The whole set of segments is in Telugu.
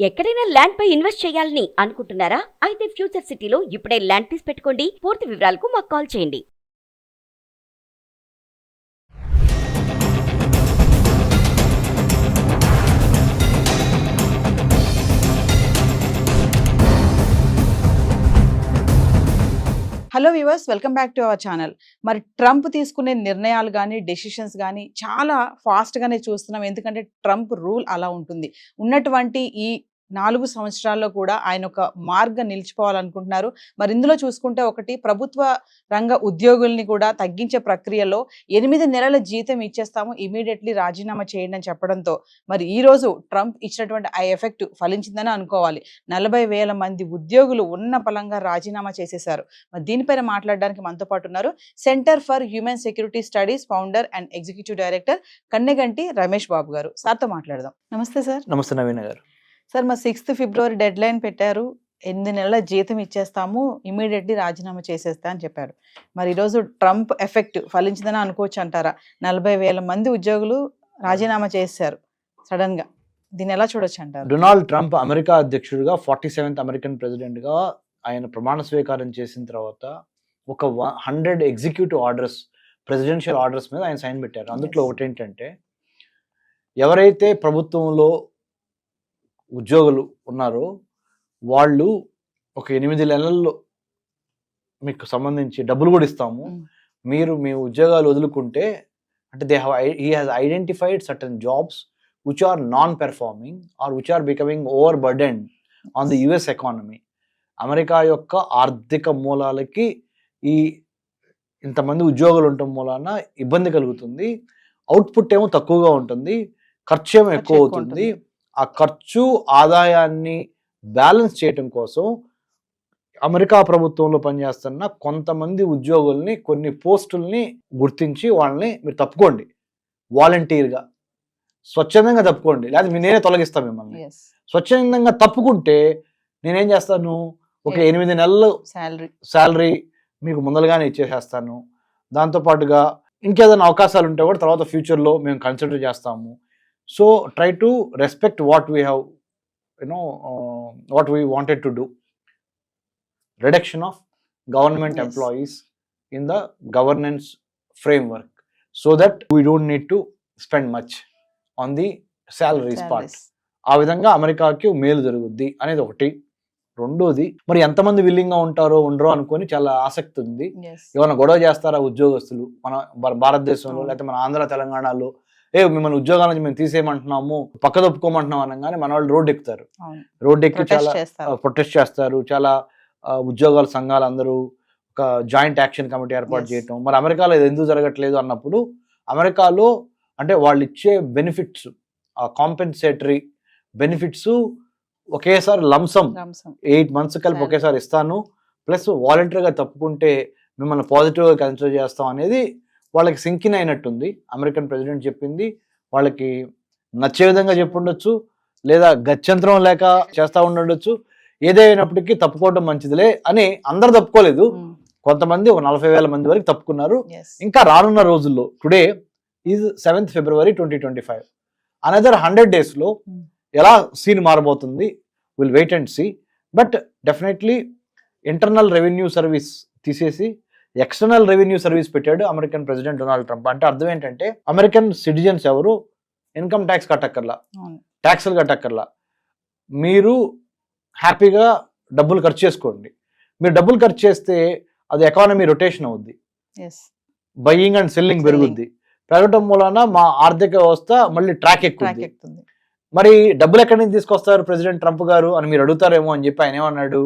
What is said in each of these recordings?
ఎక్కడైనా ల్యాండ్ పై ఇన్వెస్ట్ చేయాలని అనుకుంటున్నారా? అయితే ఫ్యూచర్ సిటీలో ఇప్పుడే ల్యాండ్ తీసి పెట్టుకోండి. పూర్తి వివరాలకు మాకు కాల్ చేయండి. Hello viewers, welcome back to our channel. మరి ట్రంప్ తీసుకునే నిర్ణయాలు కానీ డెసిషన్స్ కానీ చాలా ఫాస్ట్గానే చూస్తున్నాం. ఎందుకంటే ట్రంప్ రూల్ అలా ఉంటుంది. ఉన్నటువంటి ఈ 4 సంవత్సరాల్లో కూడా ఆయన ఒక మార్గం నిలిచిపోవాలనుకుంటున్నారు. మరి ఇందులో చూసుకుంటే ఒకటి, ప్రభుత్వ రంగ ఉద్యోగుల్ని కూడా తగ్గించే ప్రక్రియలో 8 నెలల జీతం ఇచ్చేస్తాము, ఇమీడియట్లీ రాజీనామా చేయండి అని చెప్పడంతో మరి ఈ రోజు ట్రంప్ ఇచ్చినటువంటి ఆ ఎఫెక్ట్ ఫలించిందని అనుకోవాలి. 40,000 మంది ఉద్యోగులు ఉన్న పలంగా రాజీనామా చేసేశారు. మరి దీనిపైన మాట్లాడడానికి మనతో పాటు ఉన్నారు centre for human security studies founder and executive director Kanneganti Ramesh Babu గారు. సార్తో మాట్లాడదాం. నమస్తే సార్. నమస్తే నవీన్ గారు. సార్, మా 6th ఫిబ్రవరి డెడ్ లైన్ పెట్టారు. 8 నెలల జీతం ఇచ్చేస్తాము, ఇమీడియట్లీ రాజీనామా చేసేస్తా అని చెప్పారు. మరి ఈరోజు ట్రంప్ ఎఫెక్ట్ ఫలించిందని అనుకోవచ్చు అంటారా? 40,000 మంది ఉద్యోగులు రాజీనామా చేశారు సడన్ గా. దీన్ని ఎలా చూడొచ్చు అంటారు? డొనాల్డ్ ట్రంప్ అమెరికా అధ్యక్షుడిగా 47th అమెరికన్ ప్రెసిడెంట్ గా ఆయన ప్రమాణ స్వీకారం చేసిన తర్వాత ఒక 100 ఎగ్జిక్యూటివ్ ఆర్డర్స్, ప్రెసిడెన్షియల్ ఆర్డర్స్ మీద ఆయన సైన్ పెట్టారు. అందులో ఒకటి ఏంటంటే, ఎవరైతే ప్రభుత్వంలో ఉద్యోగులు ఉన్నారో వాళ్ళు ఒక 8 నెలల్లో మీకు సంబంధించి డబ్బులు కూడా ఇస్తాము, మీరు మీ ఉద్యోగాలు వదులుకుంటే, అంటే he has identified certain jobs which are non-performing or which are becoming overburdened on the US economy. America యొక్క ఆర్థిక మూలాలకి ఈ ఇంతమంది ఉద్యోగులు ఉండటం మూలాన ఇబ్బంది కలుగుతుంది. అవుట్పుట్ ఏమో తక్కువగా ఉంటుంది, ఖర్చు ఏమో ఎక్కువ అవుతుంది. ఆ ఖర్చు ఆదాయాన్ని బ్యాలెన్స్ చేయటం కోసం అమెరికా ప్రభుత్వంలో పనిచేస్తున్న కొంతమంది ఉద్యోగుల్ని, కొన్ని పోస్టుల్ని గుర్తించి వాళ్ళని మీరు తప్పుకోండి, వాలంటీర్గా స్వచ్ఛందంగా తప్పుకోండి, లేదా నేనే తొలగిస్తాను మిమ్మల్ని. స్వచ్ఛందంగా తప్పుకుంటే నేనేం చేస్తాను, ఒక 8 నెలలు శాలరీ మీకు ముందలుగానే ఇచ్చేసేస్తాను. దాంతోపాటుగా ఇంకేదైనా అవకాశాలు ఉంటే కూడా తర్వాత ఫ్యూచర్లో మేము కన్సిడర్ చేస్తాము. So try to respect what we have, what we wanted to do. Reduction of government employees in the governance framework, so that we don't need to spend much on the salaries part. ఆ విధంగా అమెరికాకి మేలు జరుగుద్ది అనేది ఒకటి. రెండోది, మరి ఎంతమంది విల్లింగ్ గా ఉంటారో ఉండరో అనుకొని చాలా ఆసక్తి ఉంది. ఏమైనా గొడవ చేస్తారా ఉద్యోగస్తులు మన భారతదేశంలో, లేకపోతే మన ఆంధ్ర తెలంగాణలో, మిమ్మల్ని ఉద్యోగాల నుంచి మేము తీసేయమంటున్నాము, పక్కదొప్పుకోమంటున్నాం అనగానే మన వాళ్ళు రోడ్డు ఎక్కుతారు. రోడ్డు ఎక్కి చాలా ప్రొటెస్ట్ చేస్తారు. చాలా ఉద్యోగాల సంఘాలు అందరూ ఒక జాయింట్ యాక్షన్ కమిటీ ఏర్పాటు చేయటం. మరి అమెరికాలో ఇది ఎందుకు జరగట్లేదు అన్నప్పుడు, అమెరికాలో అంటే వాళ్ళు ఇచ్చే బెనిఫిట్స్, కాంపెన్సేటరీ బెనిఫిట్స్ ఒకేసారి లంసమ్ 8 months కలిపి ఒకేసారి ఇస్తాను, ప్లస్ వాలంటరీగా తప్పుకుంటే మిమ్మల్ని పాజిటివ్గా కన్సిడర్ చేస్తాం అనేది వాళ్ళకి సింకిన్ అయినట్టుంది. అమెరికన్ ప్రెసిడెంట్ చెప్పింది వాళ్ళకి నచ్చే విధంగా చెప్పుండొచ్చు, లేదా గత్యంతరం లేక చేస్తూ ఉండొచ్చు. ఏదైనప్పటికీ తప్పుకోవడం మంచిదిలే అని అందరు తప్పుకోలేదు. కొంతమంది ఒక 40,000 మంది వరకు తప్పుకున్నారు. ఇంకా రానున్న రోజుల్లో, today is 7th February 2025, another 100 days లో ఎలా సీన్ మారబోతుంది, will wait and see. But definitely internal revenue service తీసేసి ఎక్స్టర్నల్ రెవెన్యూ సర్వీస్ పెట్టాడు అమెరికన్ ప్రెసిడెంట్ డొనాల్డ్ ట్రంప్. అంటే అర్థం ఏంటంటే, అమెరికన్ సిటిజన్స్ ఎవరు ఇన్కమ్ ట్యాక్స్ కట్టక్కర్లా, ట్యాక్సులు కట్టక్కర్లా, మీరు హ్యాపీగా డబ్బులు ఖర్చు చేసుకోండి. మీరు డబ్బులు ఖర్చు చేస్తే అది ఎకానమీ రొటేషన్ అవుద్ది, బయింగ్ అండ్ సెల్లింగ్ పెరుగుద్ది. పెరగటం మూలన మా ఆర్థిక వ్యవస్థ మళ్ళీ ట్రాక్ ఎక్కుతుంది. మరి డబ్బులు ఎక్కడి నుంచి తీసుకొస్తారు ప్రెసిడెంట్ ట్రంప్ గారు అని మీరు అడుగుతారేమో అని చెప్పి ఆయన ఏమన్నాడు,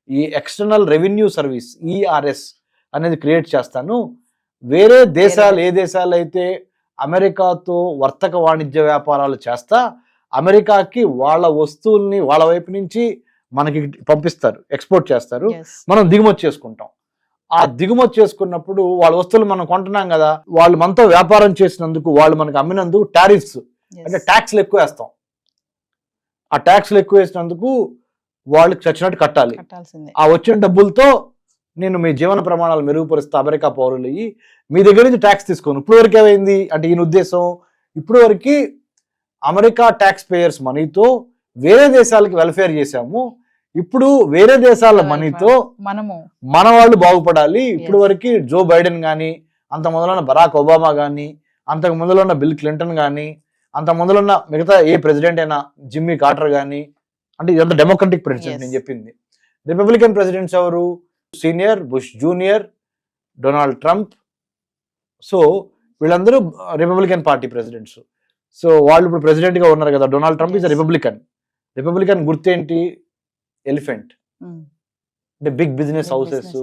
ఈ ఎక్స్టర్నల్ రెవెన్యూ సర్వీస్ ERS అనేది క్రియేట్ చేస్తాను. వేరే దేశాలు, ఏ దేశాలు అయితే అమెరికాతో వర్తక వాణిజ్య వ్యాపారాలు చేస్తా, అమెరికాకి వాళ్ళ వస్తువుల్ని వాళ్ళ వైపు నుంచి మనకి పంపిస్తారు, ఎక్స్పోర్ట్ చేస్తారు, మనం దిగుమతి చేసుకుంటాం. ఆ దిగుమతి చేసుకున్నప్పుడు వాళ్ళ వస్తువులు మనం కొంటున్నాం కదా, వాళ్ళు మనతో వ్యాపారం చేసినందుకు, వాళ్ళు మనకు అమ్మినందుకు టారిఫ్స్ అంటే ట్యాక్స్లు ఎక్కువ వేస్తాం. ఆ ట్యాక్స్లు ఎక్కువ వేసినందుకు వాళ్ళకి చచ్చినట్టు కట్టాలి. ఆ వచ్చిన డబ్బులతో నేను మీ జీవన ప్రమాణాలు మెరుగుపరుస్తా అమెరికా పౌరులు, మీ దగ్గర నుంచి ట్యాక్స్ తీసుకోను. ఇప్పుడు వరకు ఏమైంది అంటే ఈయన ఉద్దేశం, ఇప్పుడు వరకు అమెరికా ట్యాక్స్ పేయర్స్ మనీతో వేరే దేశాలకి వెల్ఫేర్ చేశాము, ఇప్పుడు వేరే దేశాల మనీతో మనము మన వాళ్ళు బాగుపడాలి. ఇప్పుడు వరకు జో బైడెన్ కానీ, అంత మొదలున్న బరాక్ ఒబామా కానీ, అంతకు ముందులో ఉన్న బిల్ క్లింటన్ కానీ, అంత ముందులో ఉన్న మిగతా ఏ ప్రెసిడెంట్ అయినా జిమ్మీ కార్టర్ కానీ, అంటే ఇదంతా డెమోక్రటిక్ ప్రెసిడెంట్ నేను చెప్పింది. రిపబ్లికన్ ప్రెసిడెంట్స్ ఎవరు? Senior, Bush junior, Donald Trump. So వీళ్ళందరూ రిపబ్లికన్ పార్టీ ప్రెసిడెంట్స్. సో వాళ్ళు ఇప్పుడు ప్రెసిడెంట్ గా ఉన్నారు కదా. Donald Trump is Republican. Republican గుర్తేంటి? ఎలిఫెంట్. అంటే big business houses,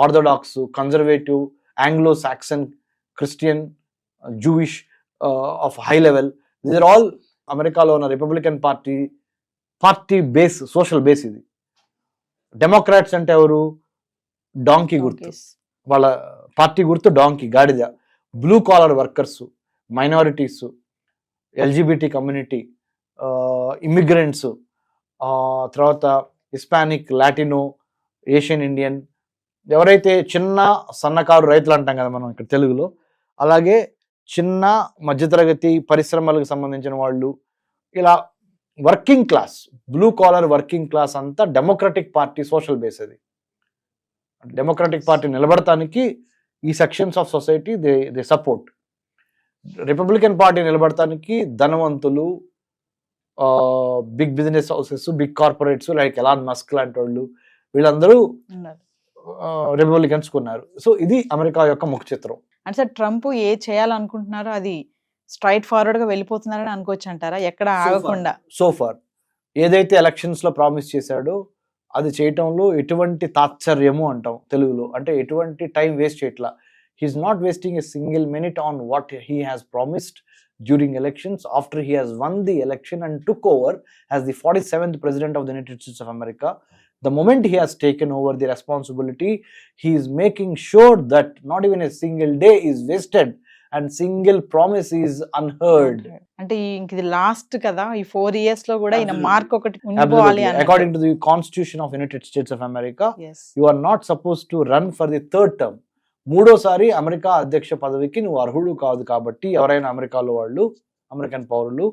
orthodox, conservative, Anglo Saxon, Christian, Jewish of high level. These are all అమెరికాలో ఉన్న Republican party base, social base ఇది. డెమోక్రాట్స్ అంటే ఎవరు? డాంకీ గుర్తు, వాళ్ళ పార్టీ గుర్తు డాంకీ, గాడిద. Blue collar workers, minorities, LGBT community, immigrants, తర్వాత హిస్పానిక్, లాటినో, ఏషియన్ ఇండియన్, ఎవరైతే చిన్న సన్నకారు రైతులు అంటాం కదా మనం ఇక్కడ తెలుగులో, అలాగే చిన్న మధ్యతరగతి పరిశ్రమలకు సంబంధించిన వాళ్ళు, ఇలా working class, blue collar working class అంతా డెమోక్రటిక్ పార్టీ సోషల్ బేస్. అది డెమోక్రటిక్ పార్టీ నిలబడటానికి ఈ sections of society they support. Republican Party నిలబడటానికి ధనవంతులు, big business houses, big corporates like Elon Musk లాంటి వాళ్ళు, వీళ్ళందరూ రిపబ్లికన్స్ కొన్నారు. సో ఇది అమెరికా యొక్క ముఖ చిత్రం. అంటే సార్ ట్రంప్ ఏ చేయాలనుకుంటున్నారో అది స్ట్రైట్ ఫార్వర్డ్ గా వెళ్ళిపోతున్నారని అనుకోవచ్చు అంటారా? ఎక్కడ ఆగకుండా సోఫార్ ఏదైతే ఎలక్షన్స్ లో ప్రామిస్ చేశాడో అది చేయటంలో ఎటువంటి తాత్సర్యము అంటాం తెలుగులో, అంటే ఎటువంటి టైం వేస్ట్ చేయట్లా. He is not wasting a single minute on what he has promised during elections after he has won the election and took over as the 47th president of the United States of America. The moment he has taken over the responsibility, he is making sure that not even a single day is wasted and single promise is unheard. అంటే ఇది లాస్ట్ కదా, ఈ 4 years లో కూడా ఈయన మార్క్ ఒకటి ఉండిపోవాలి. According to the Constitution of United States of America, you are not supposed to run for the third term. మూడోసారి అమెరికా అధ్యక్ష పదవికి నువ్వు అర్హుడు కాదు. కాబట్టి ఎవరైనా అమెరికాలో వాళ్ళు, అమెరికన్ పౌరులు,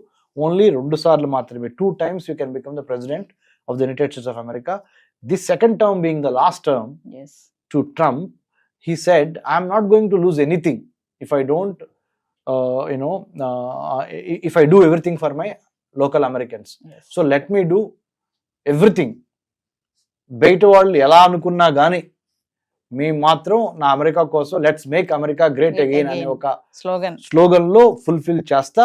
ఓన్లీ 2 సార్లు మాత్రమే, 2 times you can become the president of the United States of America. This second term being the last term to Trump, he said, I am not going to lose anything if I don't, if I do everything for my local Americans. So let me do everything. బయట వాళ్ళు ఎలా అనుకున్నా కానీ మేము మాత్రం నా అమెరికా కోసం let's make America great again అనే ఒక స్లోగన్ లో ఫుల్ఫిల్ చేస్తా.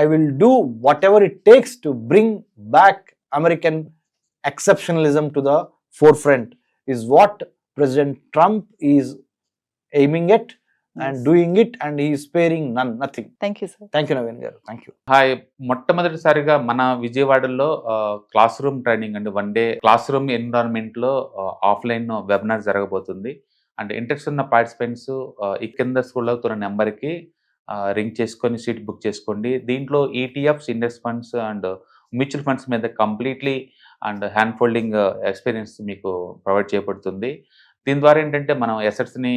I will do what ever it takes to bring back American ఎక్సెప్షనలిజం to the four front is what president Trump is aiming at and doing it, and he is sparing nothing. Thank you, sir. Thank you, Naveen garu. Thank you. Hi, మొట్టమొదటిసారిగా మన విజయవాడలో క్లాస్ రూమ్ ట్రైనింగ్ అండి, 1 day క్లాస్ రూమ్ ఎన్విరాన్మెంట్ లో ఆఫ్లైన్ వెబినార్ జరగబోతుంది. అండ్ ఇంట్రెస్ట్ ఉన్న పార్టిసిపెంట్స్ ఈ కింద స్కూల్ అవుతున్న నెంబర్కి రింగ్ చేసుకొని సీట్ బుక్ చేసుకోండి. దీంట్లో ETFs, index funds and mutual funds మీద completely and hand folding experience మీకు ప్రొవైడ్ చేయబడుతుంది. దీని ద్వారా ఏంటంటే మనం ఎసెట్స్ని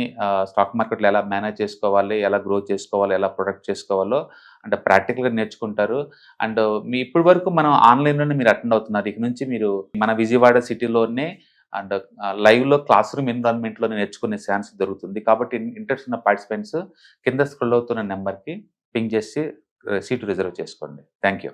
స్టాక్ మార్కెట్లో ఎలా మేనేజ్ చేసుకోవాలి, ఎలా గ్రో చేసుకోవాలి, ఎలా ప్రొడక్ట్ చేసుకోవాలో అంటే ప్రాక్టికల్గా నేర్చుకుంటారు. అండ్ మీ ఇప్పటి వరకు మనం ఆన్లైన్లోనే మీరు అటెండ్ అవుతున్నారు. ఇక నుంచి మీరు మన విజయవాడ సిటీలోనే అండ్ లైవ్లో క్లాస్ రూమ్ ఎన్విరాన్మెంట్లో నేర్చుకునే ఛాన్స్ దొరుకుతుంది. కాబట్టి ఇంట్రెస్ట్ ఉన్న పార్టిసిపెంట్స్ కింద స్క్రోల్ అవుతున్న నెంబర్కి పింగ్ చేసి సీటు రిజర్వ్ చేసుకోండి. Thank you.